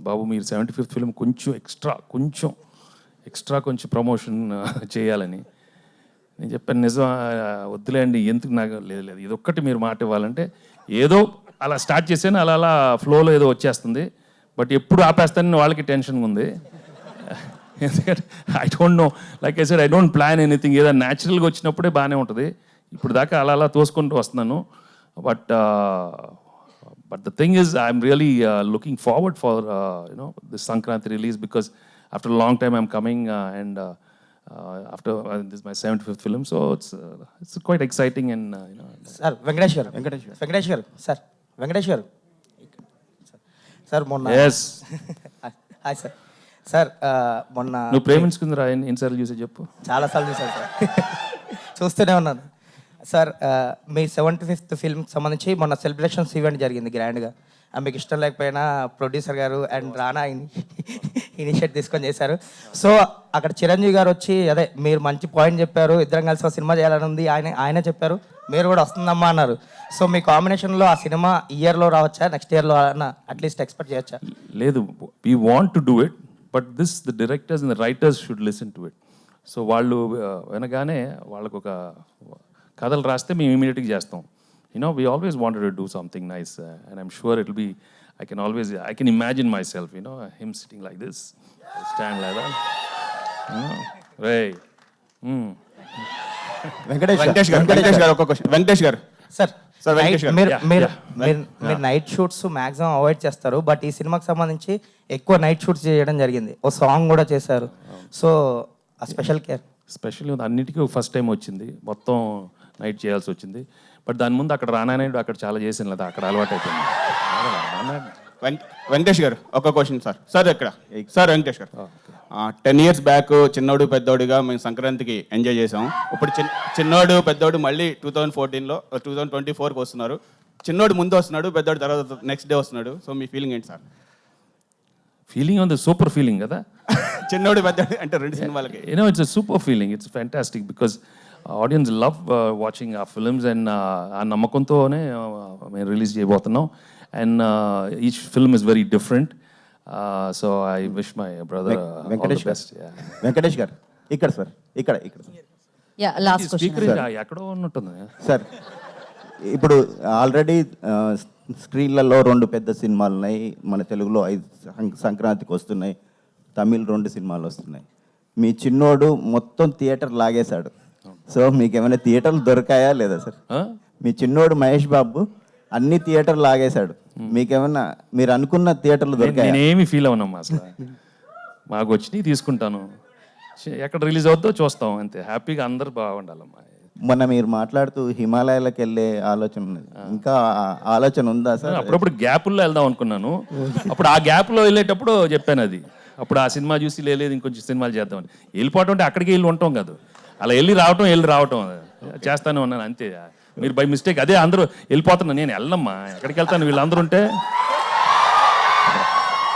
బాబు మీరు 75th ఫిల్మ్ కొంచెం ఎక్స్ట్రా కొంచెం ప్రమోషన్ చేయాలని. నేను చెప్పాను, నిజం వద్దులేండి, ఎందుకు నాకు లేదు ఇదొక్కటి మీరు మాట ఇవ్వాలంటే. ఏదో అలా స్టార్ట్ చేశాను, అలా ఫ్లోలో ఏదో వచ్చేస్తుంది. బట్ ఎప్పుడు ఆపేస్తానని వాళ్ళకి టెన్షన్గా ఉంది. ఎందుకంటే I don't know, like I said, I don't plan anything. ఏదో న్యాచురల్గా వచ్చినప్పుడే బాగానే ఉంటుంది. ఇప్పుడు దాకా అలా తోసుకుంటూ వస్తున్నాను. But the thing is, I'm really looking forward for this Sankranti release, because after a long time I'm coming and after this is my 75th film, so it's quite exciting and sir Venkatesh గారు sir Venkatesh గారు sir మొన్న yes. Hi sir. Sir మొన్న నువ్వు ప్రేమించుకుందిరా ఎన్నిసార్లు చూసే చెప్పు? చాలాసార్లు చూసాను సార్, చూస్తూనే ఉన్నాను సార్. మీ 75th ఫిల్మ్కి సంబంధించి మొన్న సెలబ్రేషన్స్ ఈవెంట్ జరిగింది గ్రాండ్గా. మీకు ఇష్టం లేకపోయినా ప్రొడ్యూసర్ గారు అండ్ రానా ఇనిషియేట్ తీసుకొని చేశారు. సో అక్కడ చిరంజీవి గారు వచ్చి అదే మీరు మంచి పాయింట్ చెప్పారు, ఇద్దరం కలిసి ఒక సినిమా చేయాలని ఉంది, ఆయన చెప్పారు, మీరు కూడా వస్తుందమ్మా అన్నారు. సో మీ కాంబినేషన్లో ఆ సినిమా ఇయర్లో రావచ్చా, నెక్స్ట్ ఇయర్లో అట్లీస్ట్ ఎక్స్పెక్ట్ చేయొచ్చా? లేదు, we want to do it, but the directors and the writers should listen to it. So వాళ్ళు వినగానే వాళ్ళకు ఒక కథలు రాస్తే మేము ఇమీడియట్గా చేస్తాం. We always wanted to do something nice, and I'm sure it'll be, I can imagine myself, him sitting like this, stand like that. Hey. Venkatesh గారు ఒక క్వశ్చన్. వెంకటేష్ గారు. సార్, మీరు నైట్ షూట్స్ మ్యాక్సిమం అవాయిడ్ చేస్తారు, బట్ ఈ సినిమాకి సంబంధించి ఎక్కువ night shoots చేయడం జరిగింది, ఓ సాంగ్ కూడా చేశారు. సో ఆ స్పెషల్ కేర్ అన్నిటికీ ఫస్ట్ టైం వచ్చింది, మొత్తం నైట్ చేయాల్సి వచ్చింది. బట్ దాని ముందు అక్కడ రానాయుడు అక్కడ చాలా చేసాను లేదా, అక్కడ అలవాటు అయిపోయింది. వెంకటేష్ గారు ఒక క్వశ్చన్ సార్. సార్ ఇక్కడ సార్ వెంకటేష్ గారు, 10 years బ్యాక్ చిన్నోడు పెద్దోడుగా మేము సంక్రాంతికి ఎంజాయ్ చేసాం. ఇప్పుడు చిన్నోడు పెద్దోడు మళ్ళీ 2014లో 2024కి వస్తున్నారు. చిన్నోడు ముందు వస్తున్నాడు, పెద్దోడు తర్వాత నెక్స్ట్ డే వస్తున్నాడు. సో మీ ఫీలింగ్ ఏంటి సార్? ఫీలింగ్ ఉంది, సూపర్ ఫీలింగ్ కదా. చిన్నోడు పెద్దోడు అంటే 2 సినిమాలకి. You know, it's a super feeling. It's fantastic because audience love watching our films and ఆ నమ్మకంతోనే మేము రిలీజ్ చేయబోతున్నాం. And each film is very different. So I wish my brother all the best. Yeah. Venkatesh గారు ఇక్కడ sir, ఇక్కడ yeah last Speaker question. ఎక్కడో ఉన్నట్టుంది. Sir, ఇప్పుడు ఆల్రెడీ స్క్రీన్లలో 2 పెద్ద సినిమాలు ఉన్నాయి, మన తెలుగులో 5 సంక్రాంతికి వస్తున్నాయి, తమిళ్ 2 సినిమాలు వస్తున్నాయి. మీ చిన్నోడు మొత్తం థియేటర్ లాగేశాడు. సో మీకు ఏమైనా థియేటర్లు దొరికాయా లేదా సార్? మీ చిన్నోడు మహేష్ బాబు అన్ని థియేటర్లు లాగేశాడు, మీకేమన్నా మీరు అనుకున్న థియేటర్లు దొరికాయా? నేనేమి ఫీల్ అవునమ్మా అసలు. మాకు వచ్చినాయి తీసుకుంటాను, ఎక్కడ రిలీజ్ అవుతుందో చూస్తాం అంతే. హ్యాపీగా అందరు బాగుండాలమ్మా. మొన్న మీరు మాట్లాడుతూ హిమాలయాలకు వెళ్ళే ఆలోచన ఉన్నది, ఇంకా ఆలోచన ఉందా సార్? అప్పుడప్పుడు గ్యాపుల్లో వెళ్దాం అనుకున్నాను. అప్పుడు ఆ గ్యాప్లో వెళ్ళేటప్పుడు చెప్పాను అది. అప్పుడు ఆ సినిమా చూసి లేదు ఇంకొంచెం సినిమాలు చేద్దామని. వెళ్ళిపోవటం అంటే అక్కడికి వెళ్ళి ఉంటాం కాదు, అలా వెళ్ళి రావటం చేస్తానే ఉన్నాను అంతే. మీరు బై మిస్టేక్ అదే అందరూ వెళ్ళిపోతున్నా, నేను వెళ్ళమ్మా, ఎక్కడికి వెళ్తాను వీళ్ళందరూ ఉంటే.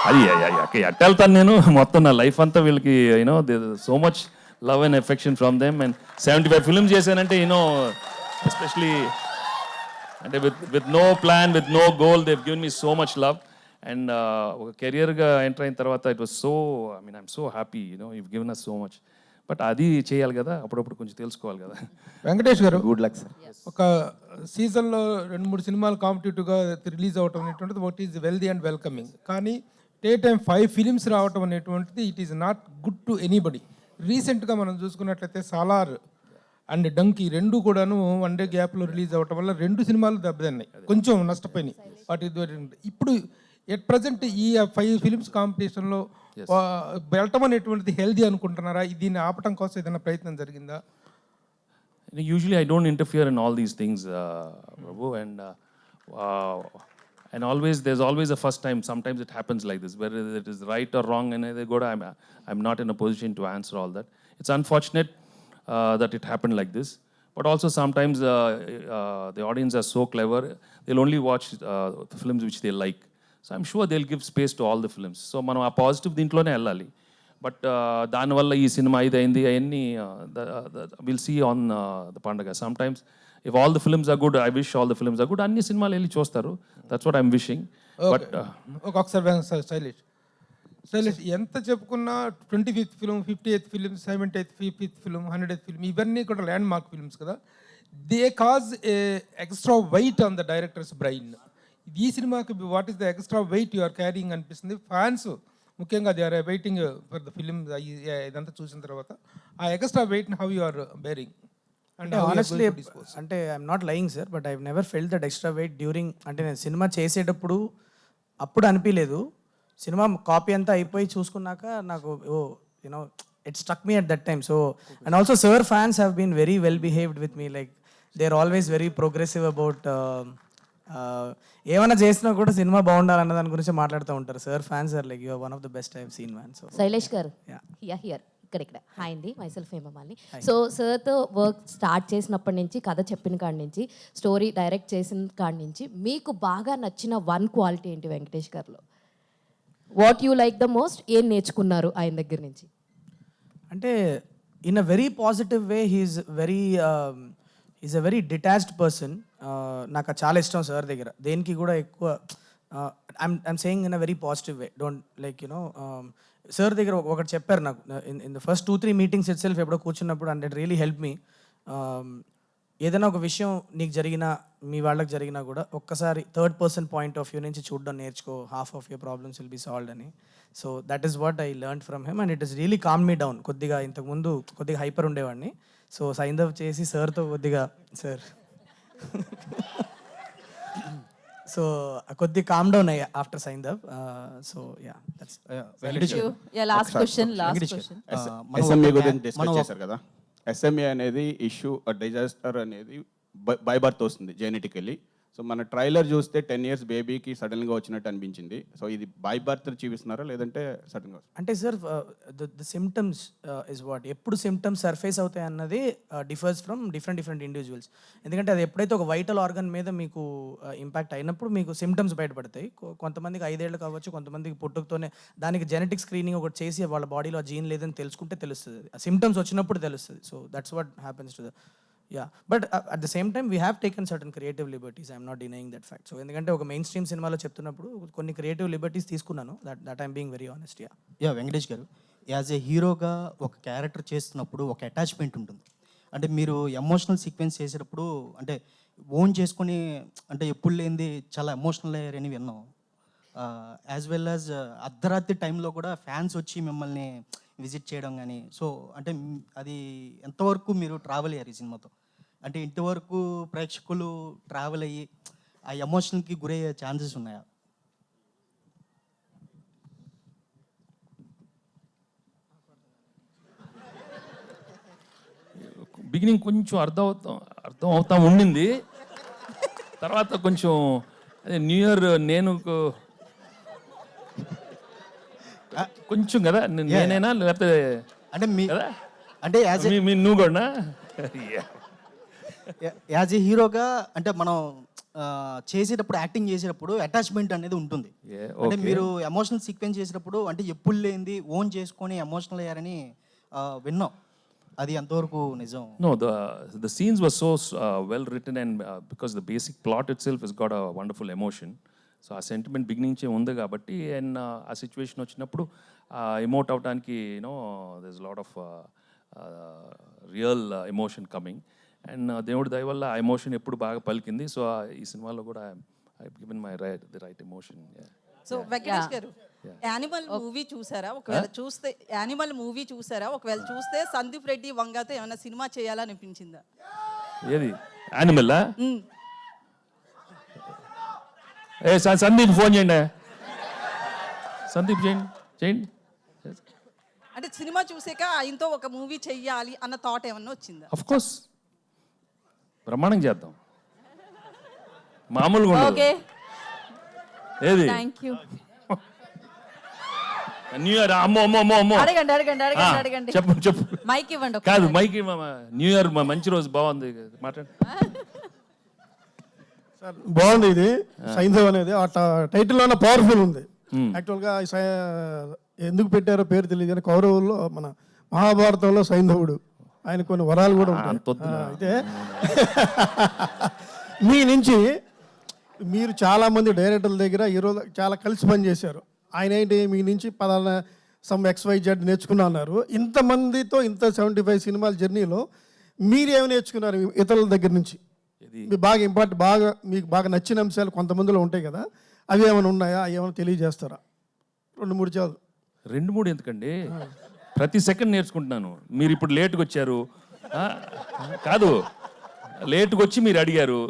అది ఎట్ట వెళ్తాను నేను, మొత్తం నా లైఫ్ అంతా వీళ్ళకి you know so much love and affection from them. And 75 films చేశానంటే యూనో ఎస్పెషలీ అంటే with no plan, with no goal, they given me so much love. And ఒక కెరియర్గా ఎంటర్ అయిన తర్వాత it was so I'm so happy, you know you given us so much. But అది చేయాలి కదా, అప్పుడప్పుడు కొంచెం తెలుసుకోవాలి కదా. వెంకటేష్ గారు, గుడ్ లక్ సార్. ఒక సీజన్లో 2-3 సినిమాలు కాంపిటేటివ్గా రిలీజ్ అవటం అనేటువంటిది what is wealthy and welcoming. కానీ డే టైం 5 ఫిలిమ్స్ రావటం అనేటువంటిది it is not good to anybody. రీసెంట్గా మనం చూసుకున్నట్లయితే సాలార్ అండ్ డంకీ 2 కూడాను 1 డే గ్యాప్లో రిలీజ్ అవ్వటం వల్ల 2 సినిమాలు దెబ్బతిన్నాయి, కొంచెం నష్టపోయినాయి. వాటి ఇప్పుడు ఎట్ ప్రజెంట్ ఈ 5 ఫిలిమ్స్ కాంపిటీషన్లో వెళ్ళటం అనేటువంటిది హెల్దీ అనుకుంటున్నారా? దీన్ని ఆపటం కోసం ఏదైనా ప్రయత్నం జరిగిందా? Usually I don't interfere in all these things, Prabhu, and always there's always a first time. Sometimes it happens like this, whether it is right or wrong, and I'm not in a position to answer all that. It's unfortunate that it happened like this, but also sometimes the audience are so clever, they'll only watch the films which they like. So I'm sure they'll give space to all the films. So మనం ఆ positive దీంట్లోనే వెళ్ళాలి. But దానివల్ల ఈ cinema ఇదైంది అవన్నీ will see on the pandaga. Some times if all the films are good, I wish all the films are good, అన్ని సినిమాలు వెళ్ళి చూస్తారు. That's what I'm wishing. But ఒకసారి శైలేష్ ఎంత చెప్పుకున్నా 25th film, 58th film, 78th, 55th film, 100th film ఇవన్నీ కూడా landmark films కదా. They cause a extra weight on the directors brain. ఈ సినిమాకి what is the extra weight you are carrying అనిపిస్తుంది. Fans ముఖ్యంగా they are waiting for the film. ఇదంతా చూసిన తర్వాత ఆ extra weight how you are bearing? అంటే ఆనెస్ట్లీ అంటే I'm not lying sir, but I never felt that extra weight during. అంటే నేను సినిమా చేసేటప్పుడు అప్పుడు అనిపించలేదు. సినిమా కాపీ అంతా అయిపోయి చూసుకున్నాక నాకు you know it struck me at that time. So and also sir fans have been very well behaved with me. Like they are always very progressive about ఏమైనా చేసినా కూడా సినిమా బాగుండాలన్న దాని గురించి మాట్లాడుతూ ఉంటారు. Sir fans are like you are one of the best I have seen man. So Shailesh garu here ఇక్కడ hi అండి, మైసెల్ఫ్ హేమమాలిని. సో సార్తో వర్క్ స్టార్ట్ చేసినప్పటి నుంచి, కథ చెప్పిన కాడి నుంచి, స్టోరీ డైరెక్ట్ చేసిన కాడి నుంచి మీకు బాగా నచ్చిన 1 క్వాలిటీ ఏంటి వెంకటేష్ గారిలో? What you like the most? ఏం నేర్చుకున్నారు ఆయన దగ్గర నుంచి? అంటే in a very positive way he's a very detached person. నాకు చాలా ఇష్టం సార్ దగ్గర. దేనికి కూడా ఎక్కువ I'm saying in a very positive way. Don't like you know sir దగ్గర ఒకటి చెప్పారు నాకు in the first 2-3 meetings itself ఎప్పుడో కూర్చున్నప్పుడు. And it really help me. ఏదైనా ఒక విషయం నీకు జరిగినా, మీ వాళ్ళకి జరిగినా కూడా ఒక్కసారి 3rd person point of view నుంచి చూడడం నేర్చుకో, half of your problems will be solved అని. So that is what I learn from him and it is really calm me down. కొద్దిగా ఇంతకుముందు కొద్దిగా హైపర్ ఉండేవాడిని. సో సైందవ్ చేసి సార్తో కొద్దిగా సార్ సో కొద్దిగా కామ్ డౌన్ అయ్యా after Saindhav. So yeah that's last question. SMA గురించి డిస్కస్ చేశారు కదా. ఎస్ఎంఏ అనేది ఇష్యూ డిజాస్టర్ అనేది బై బర్త్ వస్తుంది జెనెటికల్లీ. సో మన ట్రైలర్ చూస్తే 10 years బేబీకి సడన్గా వచ్చినట్టు అనిపించింది. సో ఇది బై బర్త్ చూపిస్తున్నారా లేదంటే సడన్గా? అంటే sir the symptoms is what ఎప్పుడు సిమ్టమ్స్ సర్ఫేస్ అవుతాయి అన్నది డిఫర్స్ ఫ్రమ్ డిఫరెంట్ ఇండివిజువల్స్. ఎందుకంటే అది ఎప్పుడైతే ఒక వైటల్ ఆర్గన్ మీద మీకు ఇంపాక్ట్ అయినప్పుడు మీకు సిమ్టమ్స్ బయటపడతాయి. కొంతమందికి 5 ఏళ్ళు కావచ్చు, కొంతమందికి పుట్టుకతోనే దానికి జెనెటిక్ స్క్రీనింగ్ ఒకటి చేసి వాళ్ళ బాడీలో ఆ జీన్ లేదని తెలుసుకుంటే తెలుస్తుంది. ఆ సిమ్టమ్స్ వచ్చినప్పుడు తెలుస్తుంది. So that's what happens to the but at the same time we have taken certain creative liberties. I'm not denying that fact. So ఎందుకంటే ఒక మెయిన్ స్ట్రీమ్ సినిమాలో చెప్తున్నప్పుడు కొన్ని క్రియేటివ్ లిబర్టీస్ తీసుకున్నాను. That I'm being very honest. Venkatesh గారు, as a హీరోగా ఒక character చేస్తున్నప్పుడు ఒక అటాచ్మెంట్ ఉంటుంది. అంటే మీరు ఎమోషనల్ సీక్వెన్స్ చేసేటప్పుడు అంటే ఓన్ చేసుకొని అంటే ఎప్పుడు లేనిది చాలా ఎమోషనల్ అయ్యారని విన్నాం. యాజ్ వెల్ యాజ్ అర్ధరాత్రి టైంలో కూడా ఫ్యాన్స్ వచ్చి మిమ్మల్ని విజిట్ చేయడం కానీ, సో అంటే అది ఎంతవరకు మీరు ట్రావెల్ అయ్యారు ఈ సినిమాతో? అంటే ఇంతవరకు ప్రేక్షకులు ట్రావెల్ అయ్యి ఆ ఎమోషన్కి గురయ్యే ఛాన్సెస్ ఉన్నాయా? బిగినింగ్ కొంచెం అర్థం అవుతా ఉండింది. తర్వాత కొంచెం అదే న్యూ ఇయర్ నేను కొంచెం కదా నేనైనా లేకపోతే అంటే అంటే నువ్వు కూడా యాజ్ ఏ హీరోగా అంటే మనం చేసేటప్పుడు యాక్టింగ్ చేసేటప్పుడు అటాచ్మెంట్ అనేది ఉంటుంది. అంటే మీరు ఎమోషనల్ సీక్వెన్స్ చేసేటప్పుడు అంటే ఎప్పుడు లేనిది ఓన్ చేసుకొని ఎమోషనల్ అయ్యారని విన్నాం. అది ఎంతవరకు నిజం? No, the scenes were so well written and because the basic plot itself has got a wonderful emotion. So ఆ సెంటిమెంట్ బిగినింగ్ నుంచే ఉంది కాబట్టి అండ్ ఆ సిచ్యువేషన్ వచ్చినప్పుడు ఎమోట్ అవడానికి there's a lot of real emotion coming and దేవుడి దయ వల్ల ఆ ఎమోషన్ ఎప్పుడు బాగా పలికింది. సో ఈ సినిమాలో కూడా I given my the right emotion. So Venkatesh గారు, యానిమల్ మూవీ చూసారా? ఒకవేళ చూస్తే సందీప్ రెడ్డి వంగతో ఏమైనా సినిమా చేయాలనిపించిందా? ఏది యానిమల్లా? సందీప్ ఫోన్ చేయండి, సందీప్ చేయండి. అంటే సినిమా చూసాక ఆయనతో ఒక మూవీ చెయ్యాలి అన్న థాట్ ఏమన్నా వచ్చిందా? ఆఫ్ కోర్స్, బ్రహ్మాండం చేద్దాం, మామూలుగా ఉండదు. ఏది థాంక్యూ. న్యూ ఇయర్ అమ్మో అడగండి. చెప్పు మైక్ ఇవ్వండి. కాదు మైక్ న్యూ ఇయర్ మంచి రోజు బాగుంది మాట్లాడు. బాగుంది ఇది సైంధవ్ అనేది. ఆ టైటిల్లోనే పవర్ఫుల్ ఉంది. యాక్చువల్గా ఎందుకు పెట్టారో పేరు తెలియదు కానీ కౌరవుల్లో మన మహాభారతంలో సైంధవుడు ఆయన కొన్ని వరాలు కూడా ఉంటాయి. అయితే మీ నుంచి మీరు చాలామంది డైరెక్టర్ల దగ్గర ఈరోజు చాలా కలిసి పనిచేశారు. ఆయన ఏంటి మీ నుంచి పలానా సమ్ XYZ నేర్చుకున్నా అన్నారు. ఇంతమందితో ఇంత 75 సినిమాల జర్నీలో మీరేమి నేర్చుకున్నారు ఇతరుల దగ్గర నుంచి? మీకు బాగా మీకు బాగా నచ్చిన అంశాలు కొంతమందిలో ఉంటాయి కదా, అవి ఏమైనా ఉన్నాయా? ఏమైనా తెలియజేస్తారా? 2-3 చాలు. 2-3 ఎందుకండి, ప్రతి సెకండ్ నేర్చుకుంటున్నాను. మీరు ఇప్పుడు లేట్గా వచ్చారు కాదు, లేట్గా వచ్చి మీరు అడిగారు.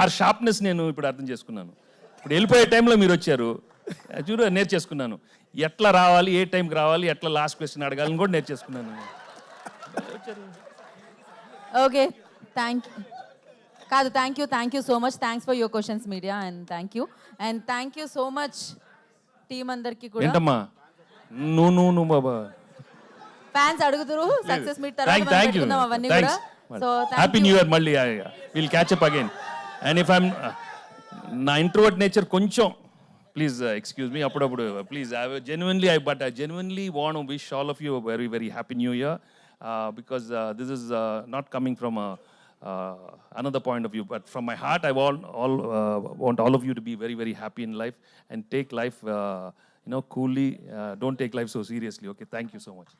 ఆ షార్ప్నెస్ నేను ఇప్పుడు అర్థం చేసుకున్నాను. ఇప్పుడు వెళ్ళిపోయే టైంలో మీరు వచ్చారు చూడు, నేర్చేసుకున్నాను. ఎట్లా రావాలి, ఏ టైంకి రావాలి, ఎట్లా లాస్ట్ క్వశ్చన్ అడగాలని కూడా నేర్చేసుకున్నాను. Okay, thank you so much. Thanks for your questions media and thank you so much team అందరికి కూడా. ఏంటమ్మా నువ్వు బాబా ఫ్యాన్స్ అడుగుతురు సక్సెస్ మీట్ తర్వాత పెట్టుకుందాం అవన్నీ కూడా. So happy new year. మళ్ళీ will catch up again. And if I'm నా ఇంట్రోవర్ట్ నేచర్ కొంచెం ప్లీజ్ ఎక్స్క్యూజ్ మీ అప్పుడప్పుడు please. I genuinely want to wish all of you a very very happy new year because this is not coming from another point of view, but from my heart I want all of you to be very very happy in life and take life coolly. Don't take life so seriously. Okay, thank you so much.